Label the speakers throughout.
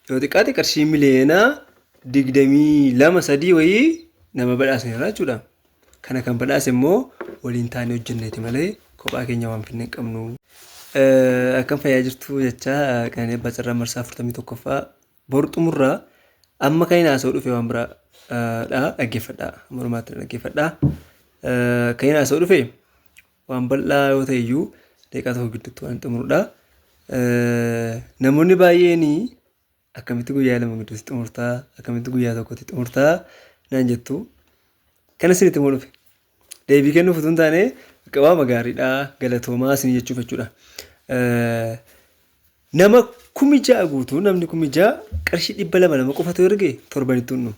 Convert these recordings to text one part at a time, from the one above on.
Speaker 1: yoo xiqqaate qarshii miliyoona 22 wayii nama badhaasneerra jechuudha. Kana kan badhaase immoo waliin taanee hojjenneeti malee kophaa keenya waan finne hin qabnu. Akkam fayyaa jirtu jecha kan eebbaa carraa marsaa 41ffaa bor xumurraa amma kan haasa'u dhufe waan biraadha dhaggeeffadhaa. Mormaatti dhaggeeffadhaa. Kan haasa'u dhufe waan bal'aa yoo ta'e iyyuu daqiiqaa tokko gidduutti waan xumurudha. Namoonni baay'een akkamitti guyyaa lama gidduutti xumurtaa akkamitti guyyaa tokkotti xumurtaa naan jettu. Kana isinitti immoo dhufe deebii kennuuf utuu hin taane qabaama gaariidha galatoomaa isin jechuuf jechuudha. Nama 6,000 guutuu namni 6,000 qarshii 200 nama qofatu erge torbanitti hunnu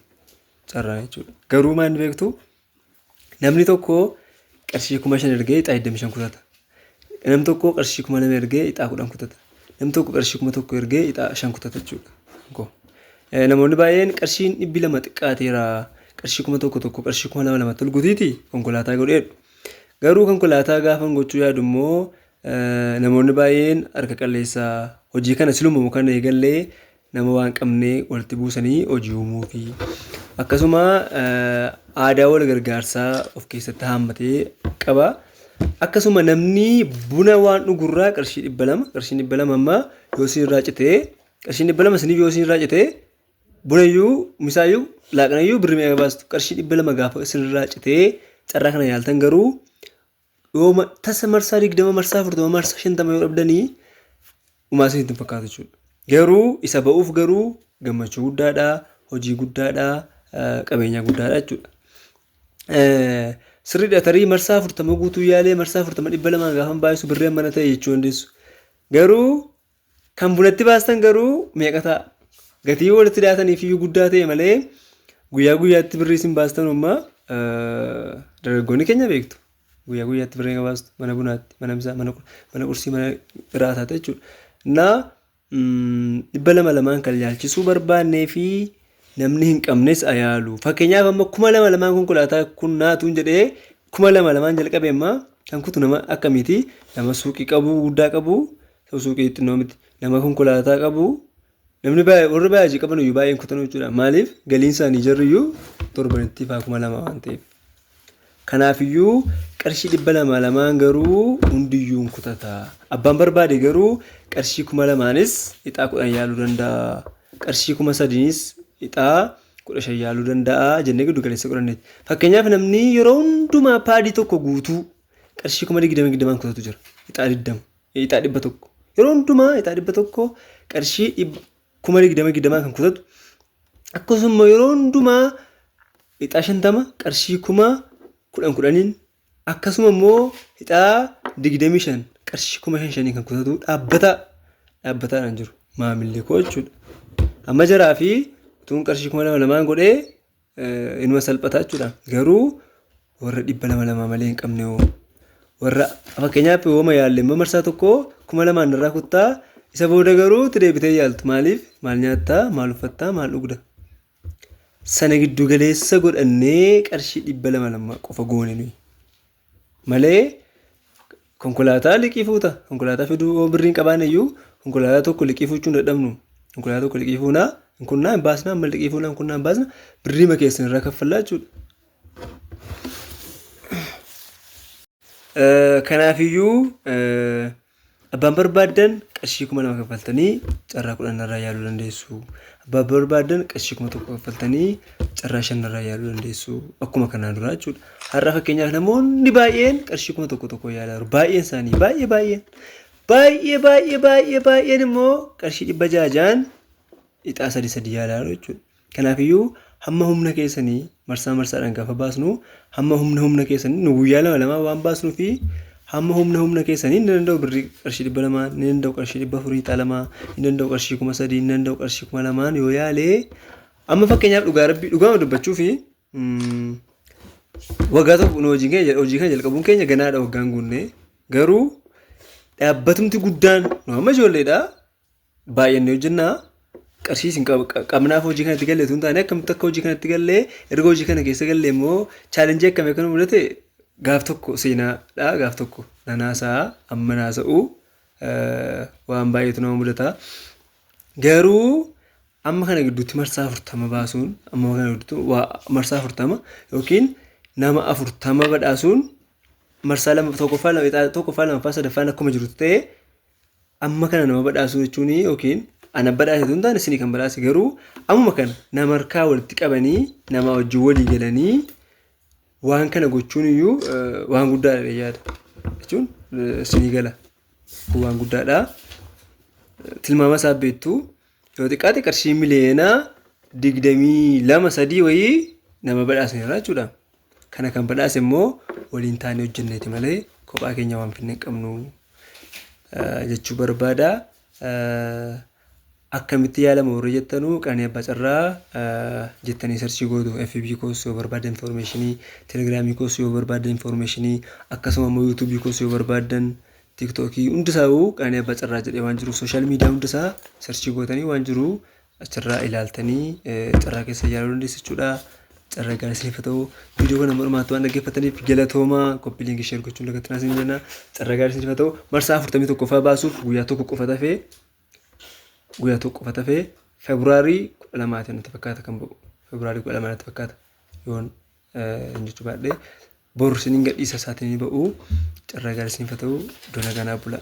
Speaker 1: carraa jechuudha. Garuu maal beektu namni tokko qarshii 5,000 ergee ixaa 25 kutata. Namni tokko qarshii 2,000 ergee ixaa 10 kutata. Namni tokko qarshii 1,000 ergee ixaa 5 kutata jechuudha. Namoonni baay'een qarshiin 200 xiqqaateera. Qarshii 1,000 qarshii 2,200 tolgutiiti konkolaataa godheedhu. Garuu konkolaataa gaafan gochuu yaadu immoo namoonni baay'een harka qalleessaa hojii kana siluma kan eegallee nama waan qabne walitti buusanii hojii uumuu fi akkasuma aadaa wal gargaarsaa of keessatti haammatee qaba. Akkasuma namni buna waan dhugurraa qarshii 200 qarshiin 200 amma yoo isinirraa citee qarshiin 200 isiniif yoo isinirraa citee bunayyuu misaayyuu laaqnayyuu birrii meeqa baastu qarshii 200 gaafa isinirraa citee carraa kana yaaltan garuu yooma tasa marsaa 20 marsaa 40 marsaa 50 yoo dhabdanii uumaa isinitti hin fakkaatu jechuudha. Garuu isa ba'uuf garuu gammachuu guddaadha, hojii guddaadha, qabeenya guddaadha jechuudha. Sirriidha tarii marsaa 40 guutuu yaalee marsaa 40 200 gaafa baay'isu birrii mana ta'e jechuu dandeessu. Garuu kan bunatti baastan garuu meeqa ta'a? Gatii walitti dhiyaataniif iyyuu guddaa ta'e malee guyyaa guyyaatti birrii isin baastan ummaa dargaggoonni keenya beektu. Guyyaa guyyaatti birrii nga baastu mana bunaatti, mana misaa, mana qursii, mana biraataa jechuudha. Naa 200 kan yaalchisuu barbaannee fi namni hin qabnes ayaalu. Fakkeenyaaf amma 200 konkolaataa kun naatuun jedhee 200 jalqabee amma kan kutu nama akkamiiti? Nama suuqii qabu, guddaa qabu, suuqii xinnoo miti. Nama konkolaataa qabu, namni warri baay'ee qaban iyyuu baay'een kutanuu jechuudha. Maaliif galiin isaanii jarri iyyuu torbanitti 200 waan ta'eef. Kanaafiyyuu qarshii 200 garuu hundiyyuu kutata. Abbaan barbaade garuu qarshii 200nis ixaa 10 yaaluu danda'a. Qarshii 3,000nis ixaa 15 yaaluu danda'a jennee giddu galeessa qoranneeti. Fakkeenyaaf namni yeroo hundumaa paadii tokko guutuu qarshii 20,000 kutatu jira. Ixaa 20, ixaa 100. Yeroo hundumaa ixaa 100 qarshii 20,000 kan kutatu. Akkasuma yeroo hundumaa ixaa 50 qarshii 10,000 akkasuma immoo ixaa 25 qarshii 5,500 kan kutatu dhaabbataadhaan jiru maamilli koo jechuudha. Amma jaraa fi utuun qarshii 2,200 godhee inuma salphataa jechuudha. Garuu warra 200 malee hin qabne warra fakkeenyaaf yooma yaalle immoo marsaa tokko 2,200 irraa kuttaa isa booda garuu itti deebitee yaaltu. Maaliif? Maal nyaattaa? Maal uffattaa? Maal dhugda? Sana giddu galeessa godhannee qarshii 200 qofa goone nuyi. Malee konkolaataa liqii fuuta. Konkolaataa fiduu birriin qabaanne iyyuu konkolaataa tokko liqii fuuchuun dadhabnu. Konkolaataa tokko liqii fuunaa kunna hin baasna amma liqii fuunaa kunna hin baasna birrii makeessan irraa kaffallaa jechuudha. Kanaafiyyuu abbaan barbaadan qarshii 2,000 kaffaltanii carraa 10 irraa yaaluu dandeessu. Abbaan barbaadan qarshii 1,000 kaffaltanii carraa 5 irraa yaaluu dandeessu. Akkuma kanaan duraa jechuudha. Har'a fakkeenyaaf namoonni baay'een qarshii 1,000 yaalaa baay'een isaanii baay'een immoo qarshii 600 ixaa 3 yaalaa jechuudha. Kanaafiyyuu hamma humna keessanii marsaadhaan gaafa baasnu hamma humna keessanii nu guyyaa 2 waan baasnuu fi hamma humna keessanii ni danda'u birrii qarshii 200 ni danda'u qarshii 400 ixaa 2 ni danda'u qarshii 3,000 ni danda'u qarshii 2,000 yoo yaalee amma fakkeenyaaf dhugaa dubbachuu fi waggaa tokko hojii kana jalqabuun keenya ganaadha waggaan guunnee garuu dhaabbatumti guddaan nu amma ijoolleedha baay'annee hojjennaa qarshii isin qabnaaf hojii kanatti galle tun taane akkamitti akka hojii kanatti gallee erga hojii kana keessa galle immoo chaalenjii akkamii akka nu mudate gaaf tokko seenaadha gaaf tokko nanaasaa amma naasa'u waan baay'eetu nama mudata garuu amma kana gidduutti marsaa 40 baasuun amma kana gidduutti marsaa 40 yookiin nama 40 badhaasuun marsaa lama tokkoffaa lamaffaa sadaffaan akkuma jirutti ta'e amma kana nama badhaasuu jechuun yookiin ana badhaasatu hin taane isinii kan badhaase garuu amma kana nama harkaa walitti qabanii nama wajjin walii galanii waan kana gochuun iyyuu waan guddaadha yaada jechuun isinii gala waan guddaadha. Tilmaama isaa beektu yoo xiqqaate qarshii miliyoona 22-3 wayii nama badhaasneerra jechuudha. Kana kan badhaase immoo waliin taanee hojjenneeti malee kophaa keenya waan finne qabnu jechuu barbaada. Akkamitti yaalama warra jettanu Qananii Abbaa Carraa jettanii sarchii gootu FB koos yoo barbaadan informationii, Telegiraamii koos yoo barbaadan informationii, akkasuma immoo YouTube koos yoo barbaadan TikTokii hundisaa'uu Qananii Abbaa Carraa jedhee waan jiru sooshaal miidiyaa hundisaa sarchii gootanii waan jiru achirraa ilaaltanii carraa keessa yaaluu dandeessu jechuudha. Carraa gaarii isiniif ta'u viidiyoo kana mormaatti waan dhaggeeffataniif galatoomaa koppii liinkii sheer gochuun lagattinaa isin jenna. Carraa gaarii isiniif ta'u marsaa 41ffaa baasuuf guyyaa tokko qofa tafee Febraarii 12 natti fakkaata kan ba'u. Febraarii 12 natti fakkaata yoon jechuu baadhee boru isiniin gadhiisa isaatiin ba'u. Carraa gaarii isiniif ta'u doona ganaa bula.